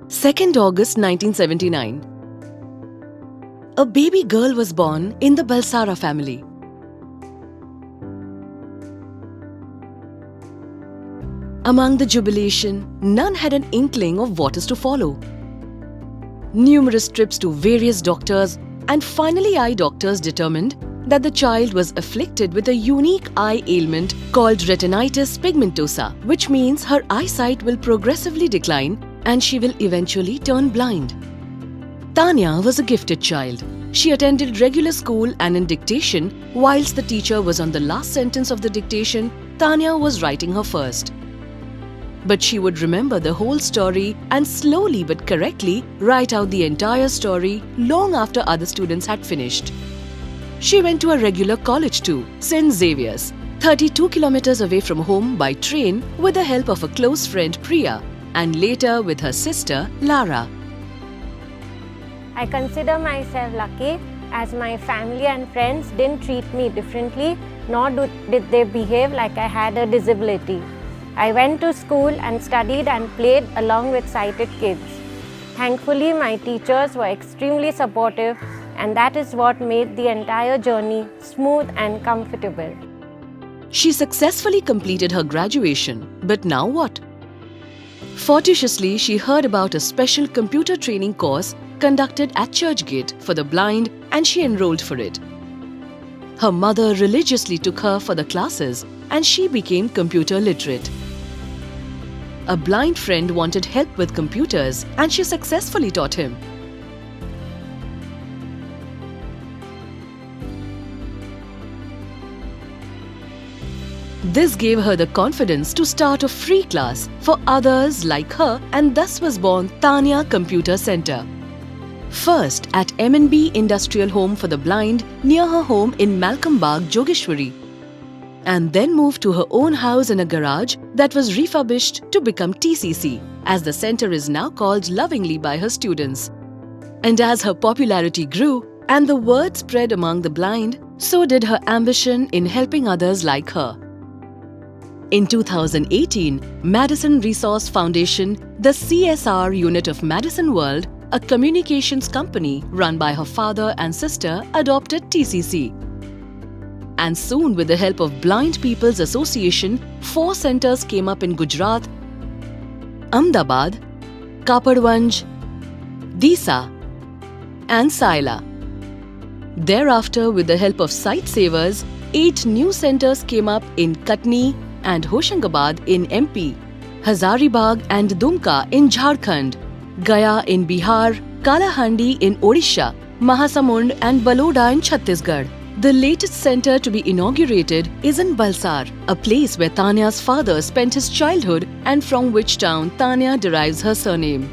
2nd August 1979. A baby girl was born in the Balsara family. Among the jubilation, none had an inkling of what is to follow. Numerous trips to various doctors, and finally eye doctors determined that the child was afflicted with a unique eye ailment called retinitis pigmentosa, which means her eyesight will progressively decline and she will eventually turn blind. Tanya was a gifted child. She attended regular school and in dictation, whilst the teacher was on the last sentence of the dictation, Tanya was writing her first. But she would remember the whole story and slowly but correctly write out the entire story long after other students had finished. She went to a regular college too, St. Xavier's, 32 kilometers away from home by train with the help of a close friend Priya and later with her sister Lara. I consider myself lucky as my family and friends didn't treat me differently, nor did they behave like I had a disability. I went to school and studied and played along with sighted kids. Thankfully, my teachers were extremely supportive, and that is what made the entire journey smooth and comfortable. She successfully completed her graduation, but now what? Fortuitously, she heard about a special computer training course conducted at Churchgate for the blind and she enrolled for it. Her mother religiously took her for the classes and she became computer literate. A blind friend wanted help with computers and she successfully taught him. This gave her the confidence to start a free class for others like her, and thus was born Tanya Computer Centre. First at M&B Industrial Home for the Blind near her home in Malcolm Bagh, Jogeshwari, and then moved to her own house in a garage that was refurbished to become TCC, as the centre is now called lovingly by her students. And as her popularity grew and the word spread among the blind, so did her ambition in helping others like her. In 2018, Madison Resource Foundation, the CSR unit of Madison World, a communications company run by her father and sister, adopted TCC. And soon, with the help of Blind People's Association, 4 centres came up in Gujarat, Ahmedabad, Kapadwanj, Disa, and Saila. Thereafter, with the help of Sight Savers, 8 new centres came up in Katni and Hoshangabad in MP, Hazaribagh and Dumka in Jharkhand, Gaya in Bihar, Kalahandi in Odisha, Mahasamund and Baloda in Chhattisgarh. The latest centre to be inaugurated is in Balsar, a place where Tanya's father spent his childhood and from which town Tanya derives her surname.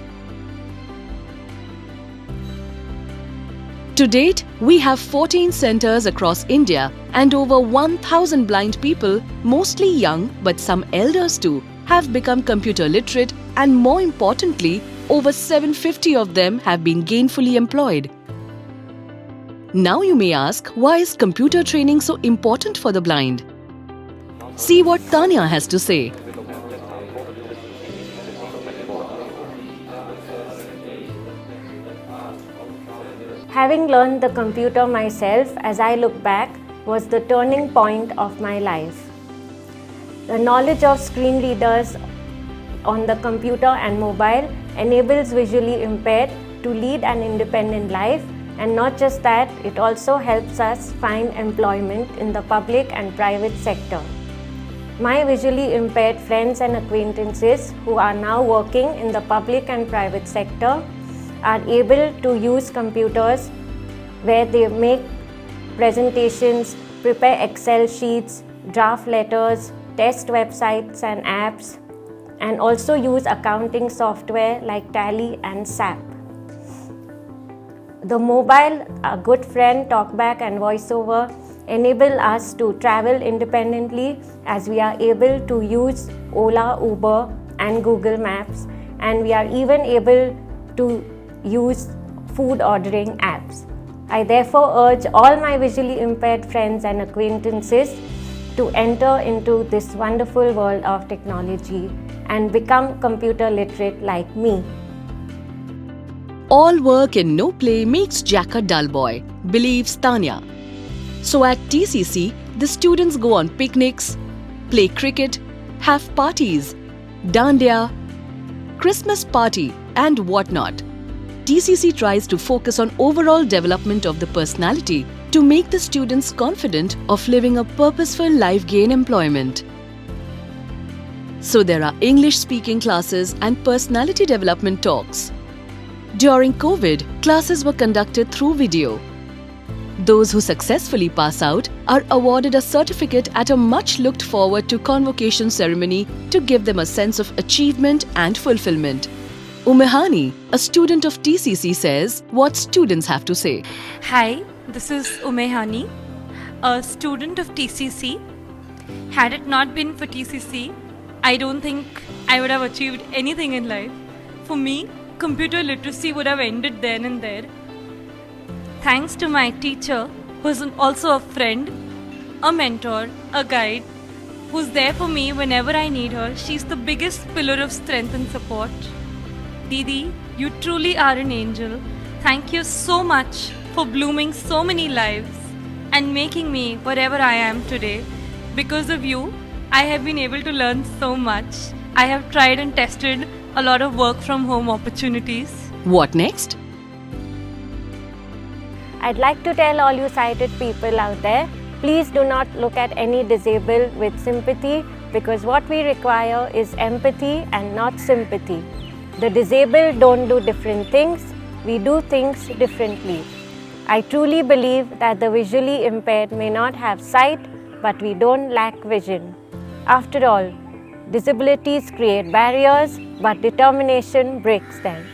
To date, we have 14 centres across India and over 1,000 blind people, mostly young but some elders too, have become computer literate, and more importantly, over 750 of them have been gainfully employed. Now you may ask, why is computer training so important for the blind? See what Tanya has to say. Having learned the computer myself, as I look back, was the turning point of my life. The knowledge of screen readers on the computer and mobile enables visually impaired to lead an independent life, and not just that, it also helps us find employment in the public and private sector. My visually impaired friends and acquaintances who are now working in the public and private sector are able to use computers where they make presentations, prepare Excel sheets, draft letters, test websites and apps, and also use accounting software like Tally and SAP. The mobile, a good friend, TalkBack and VoiceOver enable us to travel independently, as we are able to use Ola, Uber and Google Maps, and we are even able to use food ordering apps. I therefore urge all my visually impaired friends and acquaintances to enter into this wonderful world of technology and become computer literate like me. All work and no play makes Jack a dull boy, believes Tanya. So at TCC, the students go on picnics, play cricket, have parties, dandiya, Christmas party and whatnot. TCC tries to focus on overall development of the personality to make the students confident of living a purposeful life gain employment. So there are English speaking classes and personality development talks. During COVID, classes were conducted through video. Those who successfully pass out are awarded a certificate at a much looked forward to convocation ceremony to give them a sense of achievement and fulfillment. Umehani, a student of TCC, says what students have to say. Hi, this is Umehani, a student of TCC. Had it not been for TCC, I don't think I would have achieved anything in life. For me, computer literacy would have ended then and there. Thanks to my teacher, who's also a friend, a mentor, a guide, who's there for me whenever I need her. She's the biggest pillar of strength and support. Didi, you truly are an angel. Thank you so much for blooming so many lives and making me whatever I am today. Because of you, I have been able to learn so much. I have tried and tested a lot of work from home opportunities. What next? I'd like to tell all you sighted people out there, please do not look at any disabled with sympathy, because what we require is empathy and not sympathy. The disabled don't do different things, we do things differently. I truly believe that the visually impaired may not have sight, but we don't lack vision. After all, disabilities create barriers, but determination breaks them.